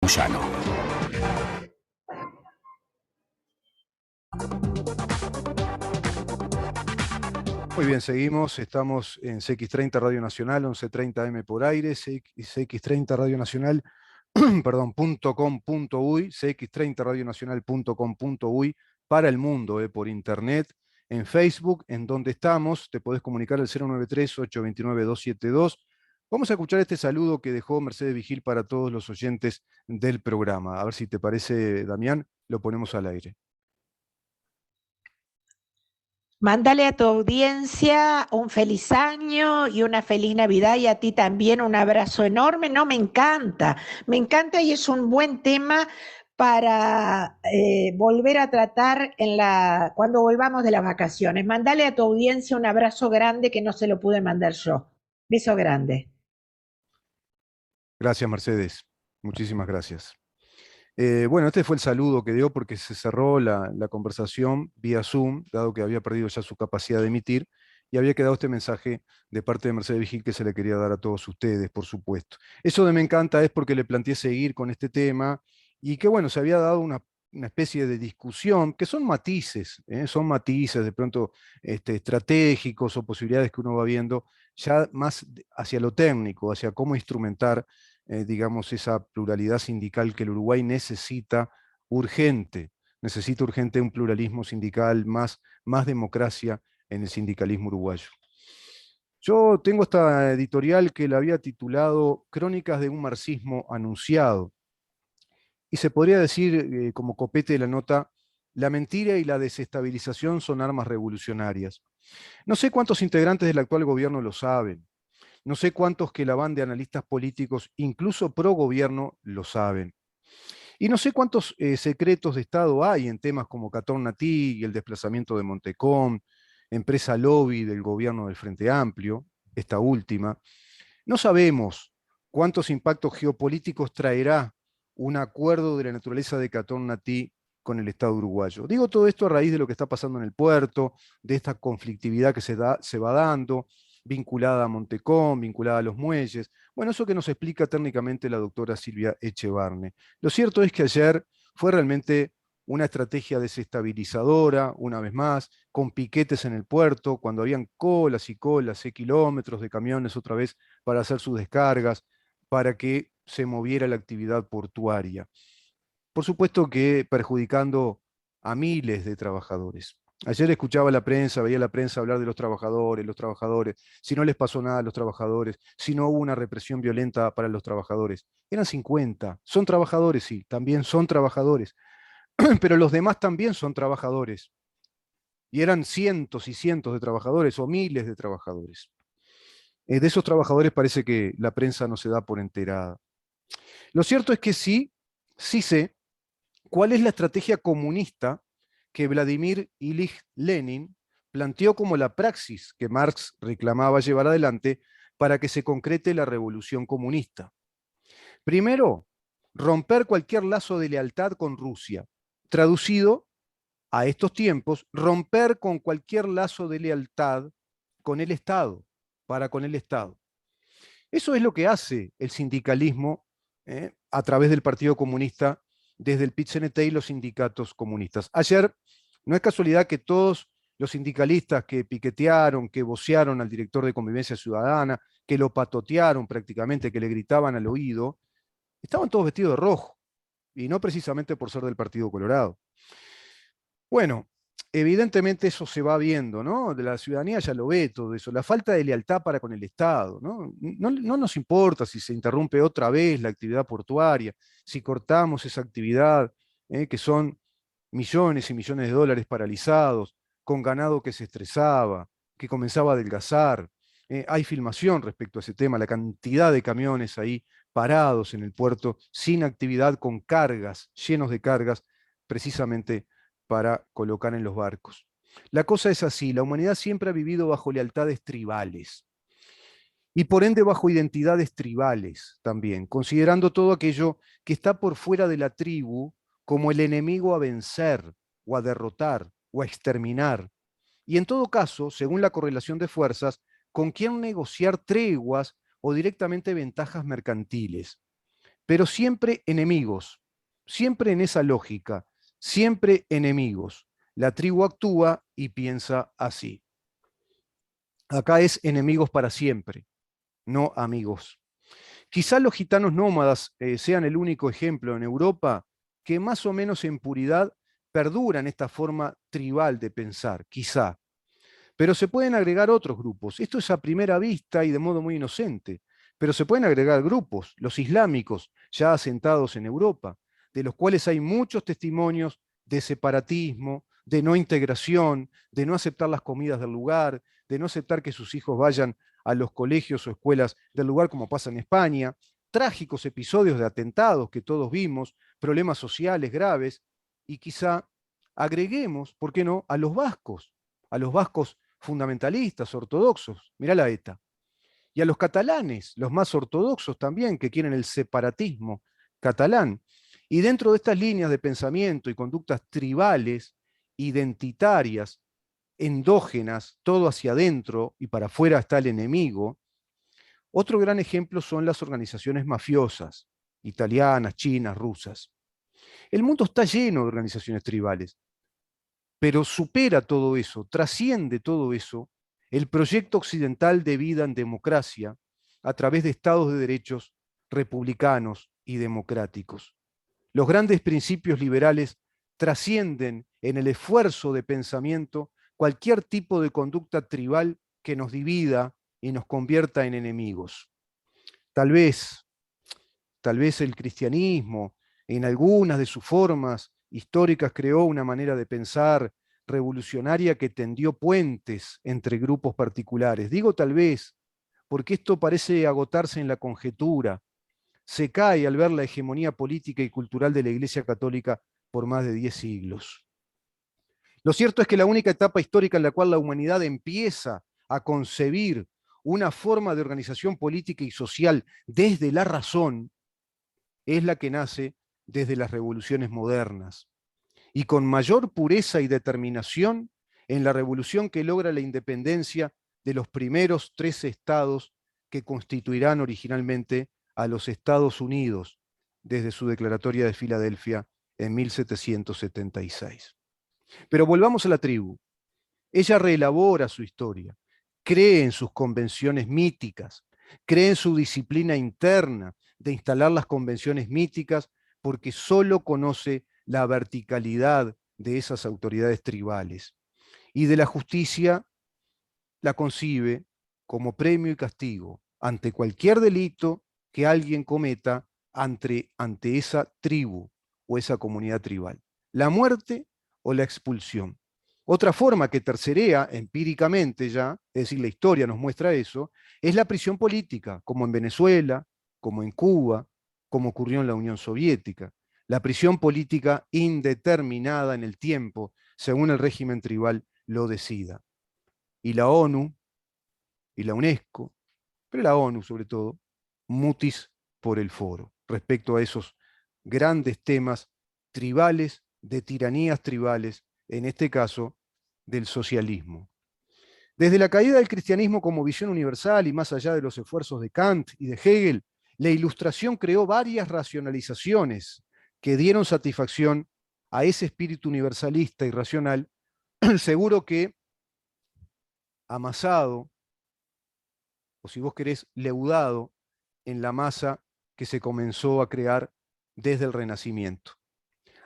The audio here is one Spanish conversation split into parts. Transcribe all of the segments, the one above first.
Llano. Muy bien, seguimos. Estamos en CX30 Radio Nacional, 11:30 AM por aire, CX30 Radio Nacional, perdón, .com.uy, CX30 radionacional.com.uy, para el mundo, por internet, en Facebook, en donde estamos, te podés comunicar al 093-829-272. Vamos a escuchar este saludo que dejó Mercedes Vigil para todos los oyentes del programa. A ver si te parece, Damián, lo ponemos al aire. Mándale a tu audiencia un feliz año y una feliz Navidad, y a ti también un abrazo enorme. No, me encanta y es un buen tema para volver a tratar cuando volvamos de las vacaciones. Mándale a tu audiencia un abrazo grande que no se lo pude mandar yo. Beso grande. Gracias, Mercedes. Muchísimas gracias. Bueno, este fue el saludo que dio porque se cerró la conversación vía Zoom, dado que había perdido ya su capacidad de emitir, y había quedado este mensaje de parte de Mercedes Vigil que se le quería dar a todos ustedes, por supuesto. Eso de me encanta es porque le planteé seguir con este tema, y que bueno, se había dado una especie de discusión, que son matices de pronto estratégicos o posibilidades que uno va viendo, ya más hacia lo técnico, hacia cómo instrumentar digamos, esa pluralidad sindical que el Uruguay necesita necesita urgente un pluralismo sindical, más democracia en el sindicalismo uruguayo. Yo tengo esta editorial que la había titulado Crónicas de un marxismo anunciado, y se podría decir, como copete de la nota, la mentira y la desestabilización son armas revolucionarias. No sé cuántos integrantes del actual gobierno lo saben. No sé cuántos que la van de analistas políticos, incluso pro gobierno, lo saben. Y no sé cuántos secretos de Estado hay en temas como Catón Natí y el desplazamiento de Montecón, empresa lobby del gobierno del Frente Amplio, esta última. No sabemos cuántos impactos geopolíticos traerá un acuerdo de la naturaleza de Catón Natí con el Estado uruguayo. Digo todo esto a raíz de lo que está pasando en el puerto, de esta conflictividad que se va dando, vinculada a Montecón, vinculada a los muelles. Bueno, eso que nos explica técnicamente la doctora Silvia Echevarne. Lo cierto es que ayer fue realmente una estrategia desestabilizadora, una vez más, con piquetes en el puerto, cuando habían colas y colas, kilómetros de camiones otra vez para hacer sus descargas, para que se moviera la actividad portuaria. Por supuesto que perjudicando a miles de trabajadores. Ayer escuchaba la prensa, veía la prensa hablar de los trabajadores, si no les pasó nada a los trabajadores, si no hubo una represión violenta para los trabajadores. Eran 50, son trabajadores, sí, también son trabajadores, pero los demás también son trabajadores. Y eran cientos y cientos de trabajadores o miles de trabajadores. De esos trabajadores parece que la prensa no se da por enterada. Lo cierto es que sí sé cuál es la estrategia comunista que Vladimir Ilich Lenin planteó como la praxis que Marx reclamaba llevar adelante para que se concrete la revolución comunista. Primero, romper cualquier lazo de lealtad con Rusia. Traducido a estos tiempos, romper con cualquier lazo de lealtad con el Estado, para con el Estado. Eso es lo que hace el sindicalismo a través del Partido Comunista desde el PIT-CNT y los sindicatos comunistas. Ayer, no es casualidad que todos los sindicalistas que piquetearon, que vocearon al director de Convivencia Ciudadana, que lo patotearon prácticamente, que le gritaban al oído, estaban todos vestidos de rojo, y no precisamente por ser del Partido Colorado. Bueno, evidentemente eso se va viendo, ¿no? De la ciudadanía ya lo ve todo eso, la falta de lealtad para con el Estado, ¿no? No nos importa si se interrumpe otra vez la actividad portuaria, si cortamos esa actividad, que son millones y millones de dólares paralizados, con ganado que se estresaba, que comenzaba a adelgazar. Hay filmación respecto a ese tema, la cantidad de camiones ahí parados en el puerto, sin actividad, con cargas, llenos de cargas, precisamente para colocar en los barcos. La cosa es así, la humanidad siempre ha vivido bajo lealtades tribales y por ende bajo identidades tribales también, considerando todo aquello que está por fuera de la tribu como el enemigo a vencer o a derrotar o a exterminar. Y en todo caso, según la correlación de fuerzas, con quién negociar treguas o directamente ventajas mercantiles. pero siempre enemigos, siempre en esa lógica, siempre enemigos. La tribu actúa y piensa así. Acá es enemigos para siempre, no amigos. Quizá los gitanos nómadas sean el único ejemplo en Europa que más o menos en puridad perduran esta forma tribal de pensar, quizá. Pero se pueden agregar otros grupos. Esto es a primera vista y de modo muy inocente. Pero se pueden agregar grupos, los islámicos, ya asentados en Europa, de los cuales hay muchos testimonios de separatismo, de no integración, de no aceptar las comidas del lugar, de no aceptar que sus hijos vayan a los colegios o escuelas del lugar como pasa en España, trágicos episodios de atentados que todos vimos, problemas sociales graves, y quizá agreguemos, ¿por qué no?, a los vascos fundamentalistas, ortodoxos, mirá la ETA, y a los catalanes, los más ortodoxos también, que quieren el separatismo catalán. Y dentro de estas líneas de pensamiento y conductas tribales, identitarias, endógenas, todo hacia adentro y para afuera está el enemigo, otro gran ejemplo son las organizaciones mafiosas, italianas, chinas, rusas. El mundo está lleno de organizaciones tribales, pero supera todo eso, trasciende todo eso, el proyecto occidental de vida en democracia a través de estados de derechos republicanos y democráticos. Los grandes principios liberales trascienden en el esfuerzo de pensamiento cualquier tipo de conducta tribal que nos divida y nos convierta en enemigos. Tal vez, tal vez el cristianismo, en algunas de sus formas históricas, creó una manera de pensar revolucionaria que tendió puentes entre grupos particulares. Digo tal vez, porque esto parece agotarse en la conjetura. Se cae al ver la hegemonía política y cultural de la Iglesia Católica por más de 10 siglos. Lo cierto es que la única etapa histórica en la cual la humanidad empieza a concebir una forma de organización política y social desde la razón es la que nace desde las revoluciones modernas. Y con mayor pureza y determinación en la revolución que logra la independencia de los primeros 3 estados que constituirán originalmente a los Estados Unidos desde su declaratoria de Filadelfia en 1776. Pero volvamos a la tribu. Ella reelabora su historia, cree en sus convenciones míticas, cree en su disciplina interna de instalar las convenciones míticas porque solo conoce la verticalidad de esas autoridades tribales. Y de la justicia la concibe como premio y castigo ante cualquier delito que alguien cometa ante esa tribu o esa comunidad tribal. La muerte o la expulsión. Otra forma que tercerea empíricamente ya, es decir, la historia nos muestra eso, es la prisión política, como en Venezuela, como en Cuba, como ocurrió en la Unión Soviética. La prisión política indeterminada en el tiempo, según el régimen tribal lo decida. Y la ONU y la UNESCO, pero la ONU sobre todo, mutis por el foro, respecto a esos grandes temas tribales, de tiranías tribales, en este caso del socialismo. Desde la caída del cristianismo como visión universal y más allá de los esfuerzos de Kant y de Hegel, la Ilustración creó varias racionalizaciones que dieron satisfacción a ese espíritu universalista y racional, seguro que amasado, o si vos querés, leudado en la masa que se comenzó a crear desde el Renacimiento.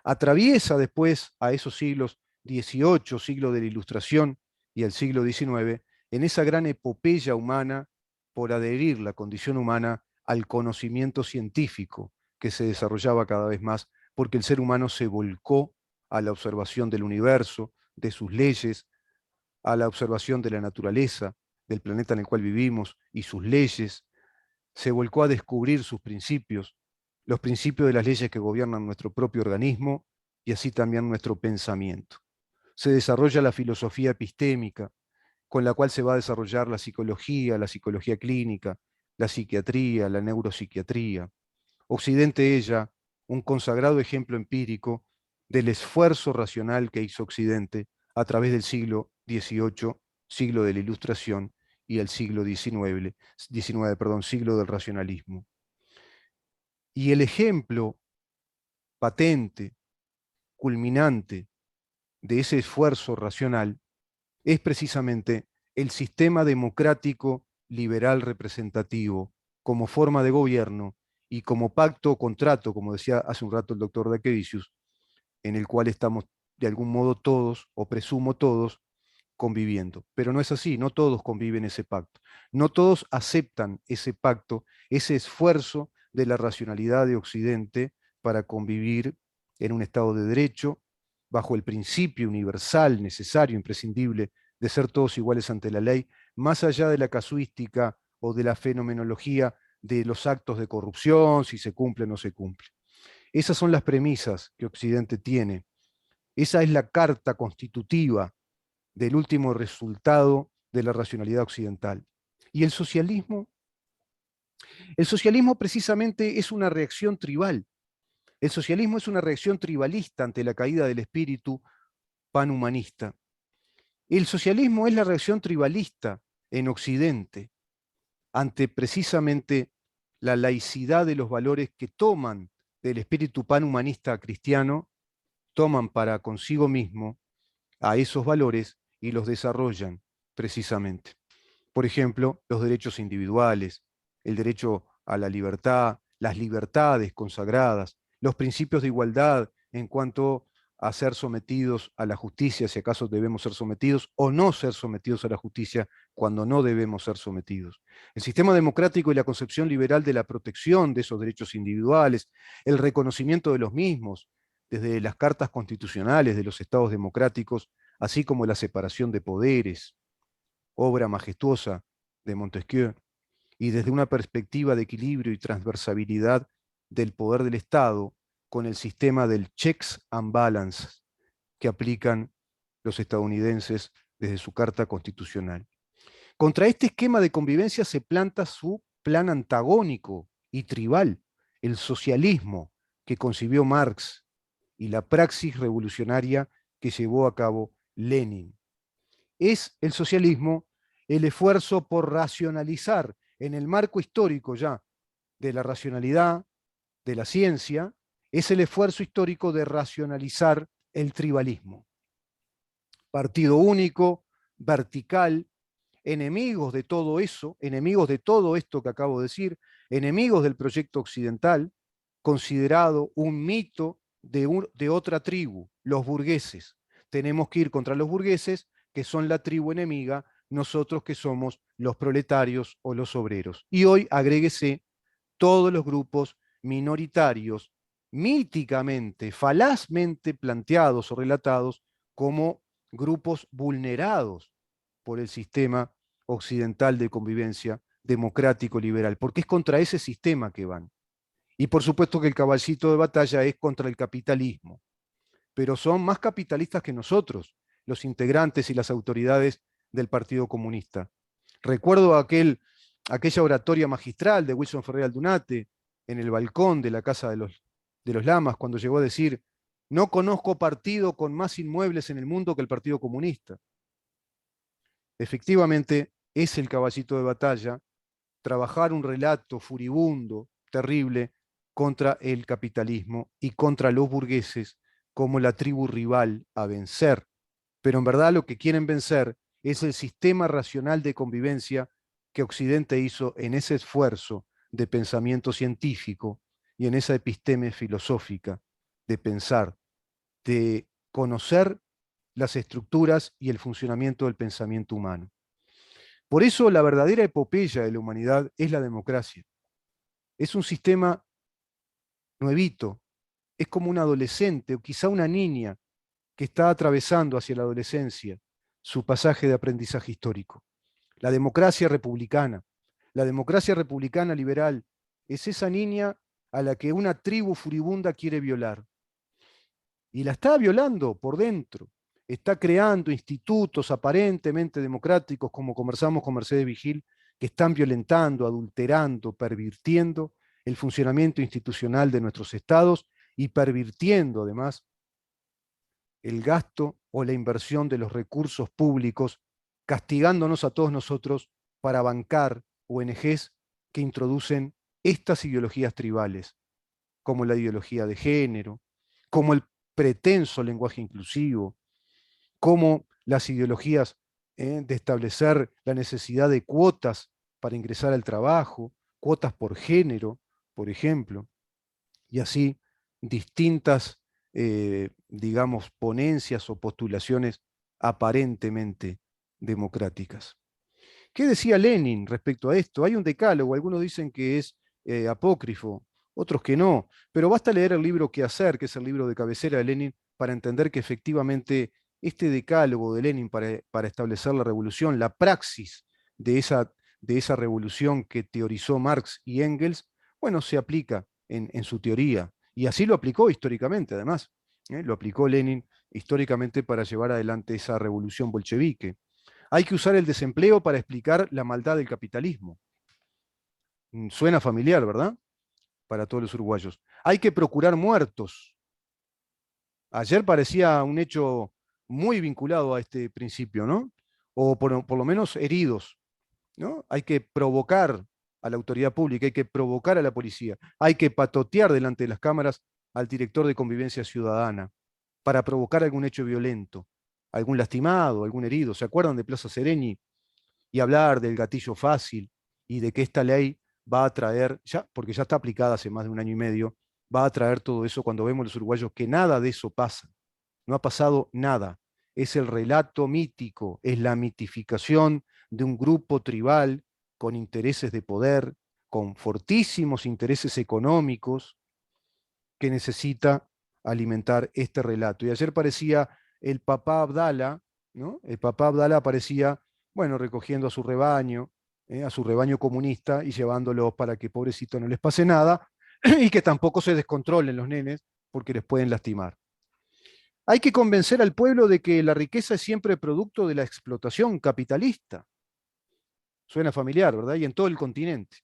Atraviesa después a esos siglos XVIII, siglo de la Ilustración, y el siglo XIX, en esa gran epopeya humana por adherir la condición humana al conocimiento científico que se desarrollaba cada vez más, porque el ser humano se volcó a la observación del universo, de sus leyes, a la observación de la naturaleza, del planeta en el cual vivimos y sus leyes, se volcó a descubrir sus principios, los principios de las leyes que gobiernan nuestro propio organismo y así también nuestro pensamiento. Se desarrolla la filosofía epistémica, con la cual se va a desarrollar la psicología clínica, la psiquiatría, la neuropsiquiatría. Occidente ella, un consagrado ejemplo empírico del esfuerzo racional que hizo Occidente a través del siglo XVIII, siglo de la Ilustración, y el siglo XIX, siglo del racionalismo. Y el ejemplo patente, culminante de ese esfuerzo racional es precisamente el sistema democrático liberal representativo como forma de gobierno y como pacto o contrato, como decía hace un rato el doctor Daquedicius, en el cual estamos de algún modo todos, o presumo todos, conviviendo. Pero no es así, no todos conviven ese pacto. No todos aceptan ese pacto, ese esfuerzo de la racionalidad de Occidente para convivir en un Estado de Derecho, bajo el principio universal, necesario, imprescindible, de ser todos iguales ante la ley, más allá de la casuística o de la fenomenología de los actos de corrupción, si se cumple o no se cumple. Esas son las premisas que Occidente tiene. Esa es la carta constitutiva del último resultado de la racionalidad occidental. Y el socialismo precisamente es una reacción tribal. El socialismo es una reacción tribalista ante la caída del espíritu panhumanista. El socialismo es la reacción tribalista en Occidente ante precisamente la laicidad de los valores que toman del espíritu panhumanista cristiano, toman para consigo mismo a esos valores y los desarrollan precisamente. Por ejemplo, los derechos individuales, el derecho a la libertad, las libertades consagradas, los principios de igualdad en cuanto a ser sometidos a la justicia, si acaso debemos ser sometidos, o no ser sometidos a la justicia cuando no debemos ser sometidos. El sistema democrático y la concepción liberal de la protección de esos derechos individuales, el reconocimiento de los mismos, desde las cartas constitucionales de los estados democráticos, así como la separación de poderes, obra majestuosa de Montesquieu, y desde una perspectiva de equilibrio y transversabilidad del poder del Estado con el sistema del checks and balances que aplican los estadounidenses desde su Carta Constitucional. Contra este esquema de convivencia se planta su plan antagónico y tribal, el socialismo que concibió Marx y la praxis revolucionaria que llevó a cabo Lenin. Es el socialismo el esfuerzo por racionalizar en el marco histórico ya de la racionalidad, de la ciencia, es el esfuerzo histórico de racionalizar el tribalismo. Partido único, vertical, enemigos de todo eso, enemigos de todo esto que acabo de decir, enemigos del proyecto occidental, considerado un mito de otra tribu, los burgueses. Tenemos que ir contra los burgueses, que son la tribu enemiga, nosotros que somos los proletarios o los obreros. Y hoy agréguese todos los grupos minoritarios, míticamente, falazmente planteados o relatados como grupos vulnerados por el sistema occidental de convivencia democrático liberal, porque es contra ese sistema que van. Y por supuesto que el caballito de batalla es contra el capitalismo, pero son más capitalistas que nosotros, los integrantes y las autoridades del Partido Comunista. Recuerdo aquella oratoria magistral de Wilson Ferrer Aldunate en el balcón de la Casa de los Lamas, cuando llegó a decir: no conozco partido con más inmuebles en el mundo que el Partido Comunista. Efectivamente, es el caballito de batalla trabajar un relato furibundo, terrible, contra el capitalismo y contra los burgueses como la tribu rival a vencer. Pero en verdad lo que quieren vencer es el sistema racional de convivencia que Occidente hizo en ese esfuerzo de pensamiento científico y en esa episteme filosófica de pensar, de conocer las estructuras y el funcionamiento del pensamiento humano. Por eso la verdadera epopeya de la humanidad es la democracia. Es un sistema nuevito, es como un adolescente o quizá una niña que está atravesando hacia la adolescencia su pasaje de aprendizaje histórico. La democracia republicana liberal, es esa niña a la que una tribu furibunda quiere violar. Y la está violando por dentro. Está creando institutos aparentemente democráticos, como conversamos con Mercedes Vigil, que están violentando, adulterando, pervirtiendo el funcionamiento institucional de nuestros estados y pervirtiendo además el gasto o la inversión de los recursos públicos, castigándonos a todos nosotros para bancar ONGs que introducen estas ideologías tribales, como la ideología de género, como el pretenso lenguaje inclusivo, como las ideologías de establecer la necesidad de cuotas para ingresar al trabajo, cuotas por género, por ejemplo, y así distintas, digamos, ponencias o postulaciones aparentemente democráticas. ¿Qué decía Lenin respecto a esto? Hay un decálogo, algunos dicen que es apócrifo, otros que no, pero basta leer el libro ¿Qué hacer?, que es el libro de cabecera de Lenin, para entender que efectivamente este decálogo de Lenin para establecer la revolución, la praxis de esa revolución que teorizó Marx y Engels, bueno, se aplica en su teoría. Y así lo aplicó históricamente, además. Lo aplicó Lenin históricamente para llevar adelante esa revolución bolchevique. Hay que usar el desempleo para explicar la maldad del capitalismo. Suena familiar, ¿verdad? Para todos los uruguayos. Hay que procurar muertos. Ayer parecía un hecho muy vinculado a este principio, ¿no? O por lo menos heridos, ¿no? Hay que provocar a la autoridad pública, hay que provocar a la policía, hay que patotear delante de las cámaras al director de Convivencia Ciudadana para provocar algún hecho violento, algún lastimado, algún herido. ¿Se acuerdan de Plaza Sereni? Y hablar del gatillo fácil y de que esta ley va a traer, ya, porque ya está aplicada hace más de un año y medio, va a traer todo eso cuando vemos los uruguayos que nada de eso pasa. No ha pasado nada. Es el relato mítico, es la mitificación de un grupo tribal con intereses de poder, con fortísimos intereses económicos, que necesita alimentar este relato. Y ayer parecía el papá Abdala, ¿no? El papá Abdala aparecía, bueno, recogiendo a su rebaño comunista y llevándolos para que pobrecito no les pase nada y que tampoco se descontrolen los nenes porque les pueden lastimar. Hay que convencer al pueblo de que la riqueza es siempre producto de la explotación capitalista. Suena familiar, ¿verdad? Y en todo el continente.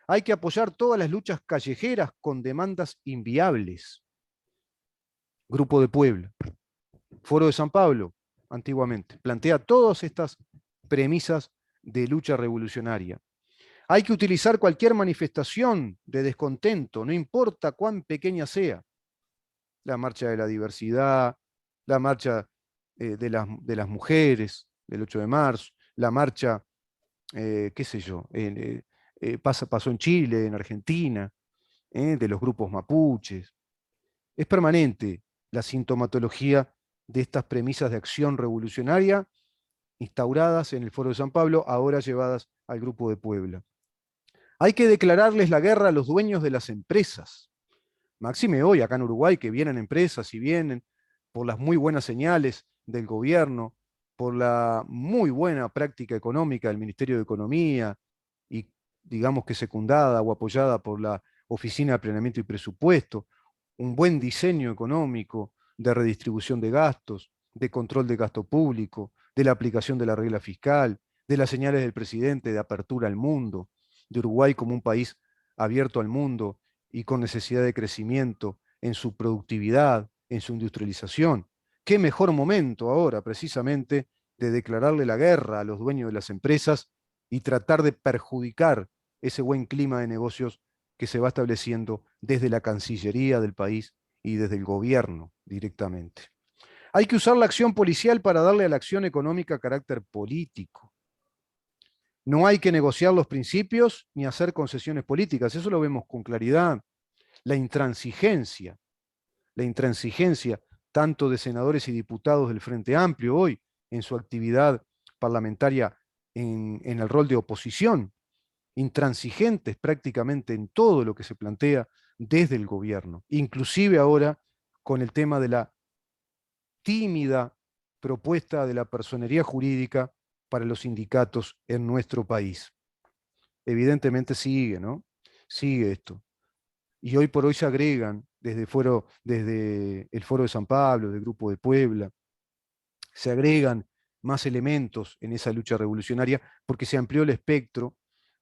Hay que apoyar todas las luchas callejeras con demandas inviables. Grupo de Puebla, Foro de San Pablo, antiguamente, plantea todas estas premisas de lucha revolucionaria. Hay que utilizar cualquier manifestación de descontento, no importa cuán pequeña sea. La marcha de la diversidad, la marcha de las mujeres del 8 de marzo, la marcha, qué sé yo, pasó en Chile, en Argentina, de los grupos mapuches. Es permanente la sintomatología de estas premisas de acción revolucionaria instauradas en el Foro de San Pablo, ahora llevadas al Grupo de Puebla. Hay que declararles la guerra a los dueños de las empresas. Máxime hoy, acá en Uruguay, que vienen empresas y vienen por las muy buenas señales del gobierno, por la muy buena práctica económica del Ministerio de Economía y digamos que secundada o apoyada por la Oficina de Planeamiento y Presupuesto, un buen diseño económico de redistribución de gastos, de control de gasto público, de la aplicación de la regla fiscal, de las señales del presidente de apertura al mundo, de Uruguay como un país abierto al mundo y con necesidad de crecimiento en su productividad, en su industrialización. ¿Qué mejor momento ahora, precisamente, de declararle la guerra a los dueños de las empresas y tratar de perjudicar ese buen clima de negocios que se va estableciendo desde la Cancillería del país y desde el gobierno directamente? Hay que usar la acción policial para darle a la acción económica carácter político. No hay que negociar los principios ni hacer concesiones políticas, eso lo vemos con claridad. La intransigencia tanto de senadores y diputados del Frente Amplio hoy en su actividad parlamentaria en el rol de oposición, intransigentes prácticamente en todo lo que se plantea desde el gobierno, inclusive ahora con el tema de la tímida propuesta de la personería jurídica para los sindicatos en nuestro país. Evidentemente sigue, ¿no? Sigue esto. Y hoy por hoy se agregan desde el Foro de San Pablo, del Grupo de Puebla, se agregan más elementos en esa lucha revolucionaria porque se amplió el espectro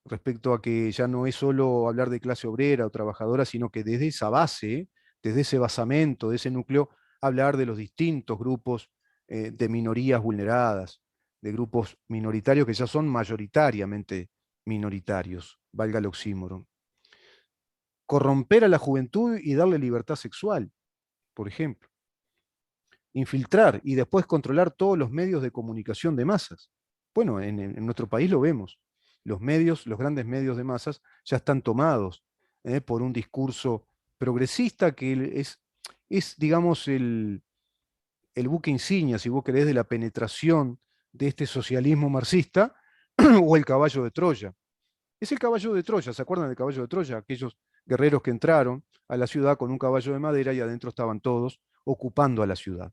respecto a que ya no es solo hablar de clase obrera o trabajadora, sino que desde esa base, desde ese basamento, de ese núcleo, hablar de los distintos grupos de minorías vulneradas, de grupos minoritarios que ya son mayoritariamente minoritarios, valga el oxímoron. corromper a la juventud y darle libertad sexual, por ejemplo. Infiltrar y después controlar todos los medios de comunicación de masas. Bueno, en nuestro país lo vemos. Los medios, los grandes medios de masas, ya están tomados por un discurso progresista que es digamos, el buque insignia, si vos querés, de la penetración de este socialismo marxista o el caballo de Troya. Es el caballo de Troya, ¿se acuerdan del caballo de Troya? Aquellos guerreros que entraron a la ciudad con un caballo de madera y adentro estaban todos ocupando a la ciudad.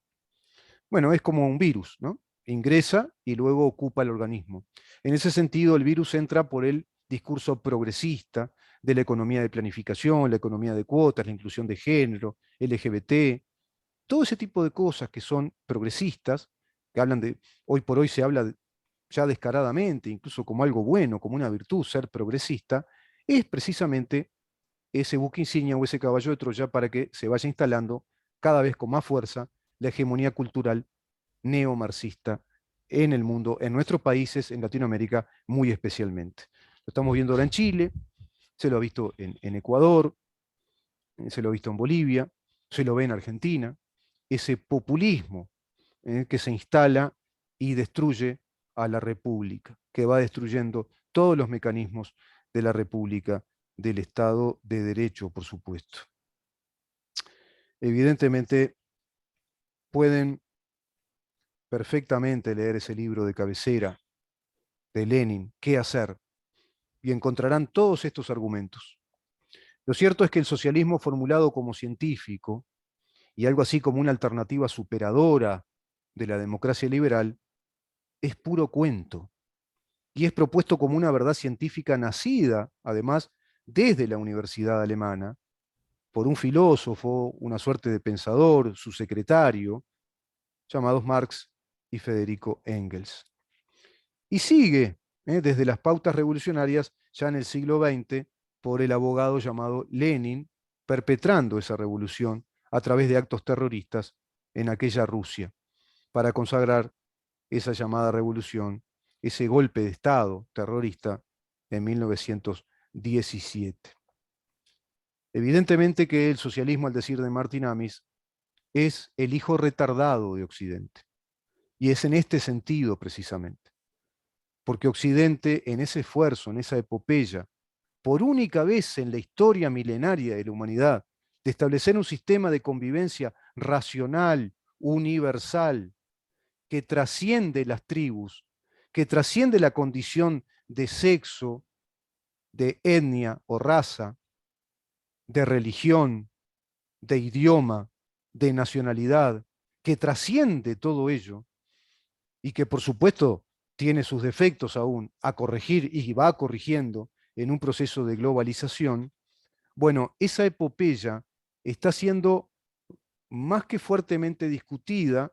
Bueno, es como un virus, ¿no? Ingresa y luego ocupa el organismo. En ese sentido, el virus entra por el discurso progresista de la economía de planificación, la economía de cuotas, la inclusión de género, LGBT, todo ese tipo de cosas que son progresistas, que hablan de, hoy por hoy se habla ya descaradamente, incluso como algo bueno, como una virtud, ser progresista, es precisamente ese buque insignia o ese caballo de Troya para que se vaya instalando cada vez con más fuerza la hegemonía cultural neomarxista en el mundo, en nuestros países, en Latinoamérica muy especialmente. Lo estamos viendo ahora en Chile, se lo ha visto en Ecuador, se lo ha visto en Bolivia, se lo ve en Argentina, ese populismo que se instala y destruye a la República, que va destruyendo todos los mecanismos de la República, del Estado de Derecho, por supuesto. Evidentemente, pueden perfectamente leer ese libro de cabecera de Lenin, ¿Qué hacer? Y encontrarán todos estos argumentos. Lo cierto es que el socialismo formulado como científico y algo así como una alternativa superadora de la democracia liberal es puro cuento y es propuesto como una verdad científica nacida, además, desde la Universidad Alemana, por un filósofo, una suerte de pensador, su secretario, llamados Marx y Federico Engels. Y sigue desde las pautas revolucionarias ya en el siglo XX por el abogado llamado Lenin, perpetrando esa revolución a través de actos terroristas en aquella Rusia, para consagrar esa llamada revolución, ese golpe de Estado terrorista en 1917. Evidentemente que el socialismo, al decir de Martin Amis, es el hijo retardado de Occidente. Y es en este sentido precisamente. Porque Occidente, en ese esfuerzo, en esa epopeya, por única vez en la historia milenaria de la humanidad, de establecer un sistema de convivencia racional, universal, que trasciende las tribus, que trasciende la condición de sexo, de etnia o raza, de religión, de idioma, de nacionalidad, que trasciende todo ello y que por supuesto tiene sus defectos aún a corregir y va corrigiendo en un proceso de globalización, bueno, esa epopeya está siendo más que fuertemente discutida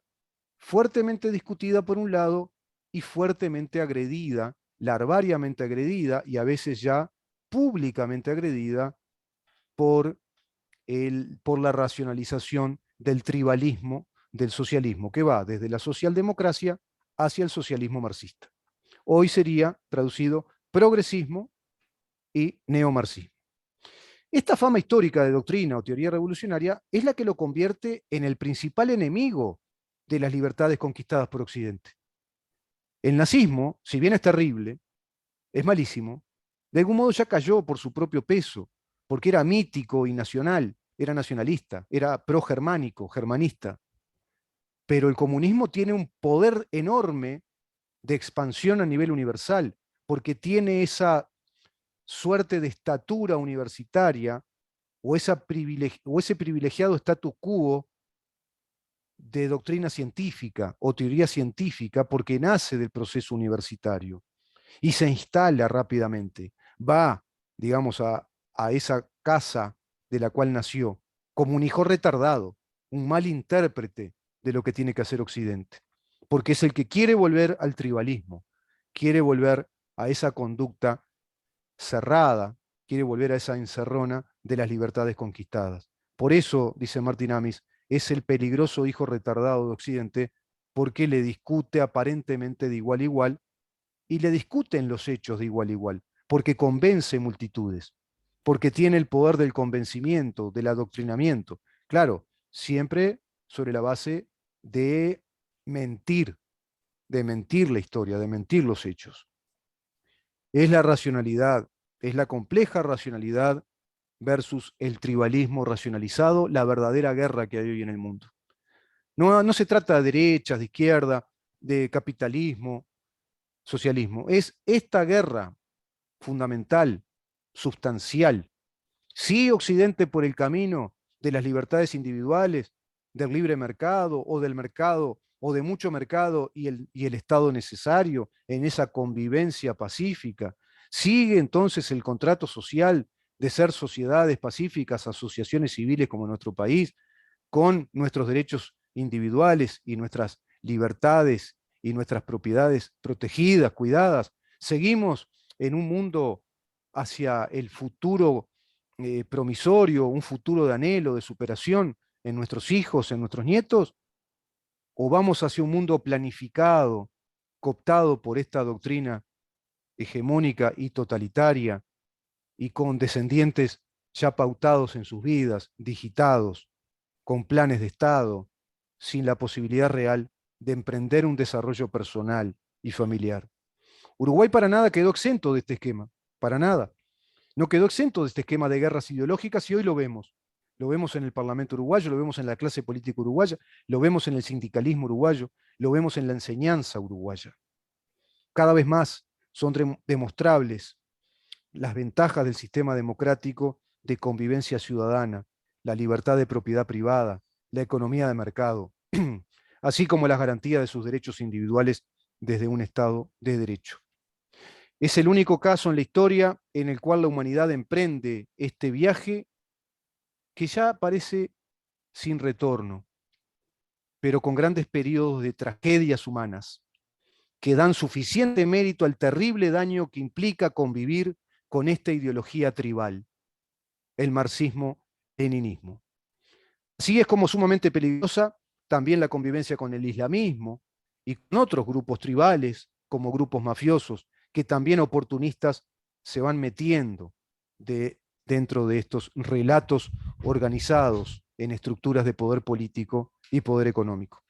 por un lado y fuertemente agredida, larvariamente agredida y a veces ya públicamente agredida por, por la racionalización del tribalismo del socialismo, que va desde la socialdemocracia hacia el socialismo marxista. Hoy sería traducido progresismo y neomarxismo. Esta fama histórica de doctrina o teoría revolucionaria es la que lo convierte en el principal enemigo de las libertades conquistadas por Occidente. El nazismo, si bien es terrible, es malísimo, de algún modo ya cayó por su propio peso, porque era mítico y nacional, era nacionalista, era pro-germánico, germanista. Pero el comunismo tiene un poder enorme de expansión a nivel universal, porque tiene esa suerte de estatura universitaria o ese privilegiado status quo de doctrina científica o teoría científica porque nace del proceso universitario y se instala rápidamente. Va, digamos, a esa casa de la cual nació como un hijo retardado, un mal intérprete de lo que tiene que hacer Occidente, porque es el que quiere volver al tribalismo, quiere volver a esa conducta cerrada, quiere volver a esa encerrona de las libertades conquistadas. Por eso, dice Martin Amis, es el peligroso hijo retardado de Occidente, porque le discute aparentemente de igual a igual y le discuten los hechos de igual a igual, porque convence multitudes. porque tiene el poder del convencimiento, del adoctrinamiento. Claro, siempre sobre la base de mentir, de mentir la historia, de mentir los hechos. Es la racionalidad, es la compleja racionalidad versus el tribalismo racionalizado, la verdadera guerra que hay hoy en el mundo. No se trata de derechas, de izquierda, de capitalismo, socialismo. Es esta guerra fundamental, sustancial. Si Occidente por el camino de las libertades individuales, del libre mercado o del mercado o de mucho mercado y el Estado necesario en esa convivencia pacífica, sigue entonces el contrato social de ser sociedades pacíficas, asociaciones civiles como nuestro país, con nuestros derechos individuales y nuestras libertades y nuestras propiedades protegidas, cuidadas. Seguimos en un mundo hacia el futuro promisorio, un futuro de anhelo, de superación en nuestros hijos, en nuestros nietos, o vamos hacia un mundo planificado, cooptado por esta doctrina hegemónica y totalitaria y con descendientes ya pautados en sus vidas, digitados, con planes de Estado, sin la posibilidad real de emprender un desarrollo personal y familiar. Uruguay para nada quedó exento de este esquema, para nada. No quedó exento de este esquema de guerras ideológicas y hoy lo vemos. Lo vemos en el Parlamento uruguayo, lo vemos en la clase política uruguaya, lo vemos en el sindicalismo uruguayo, lo vemos en la enseñanza uruguaya. Cada vez más son demostrables las ventajas del sistema democrático de convivencia ciudadana, la libertad de propiedad privada, la economía de mercado, así como las garantías de sus derechos individuales desde un Estado de derecho. Es el único caso en la historia en el cual la humanidad emprende este viaje que ya parece sin retorno, pero con grandes periodos de tragedias humanas que dan suficiente mérito al terrible daño que implica convivir con esta ideología tribal, el marxismo-leninismo. Así es como sumamente peligrosa también la convivencia con el islamismo y con otros grupos tribales, como grupos mafiosos, que también oportunistas se van metiendo dentro de estos relatos organizados en estructuras de poder político y poder económico.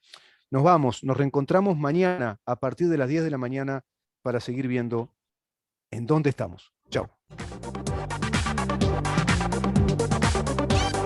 Nos reencontramos mañana a partir de las 10 de la mañana para seguir viendo en dónde estamos. Chao.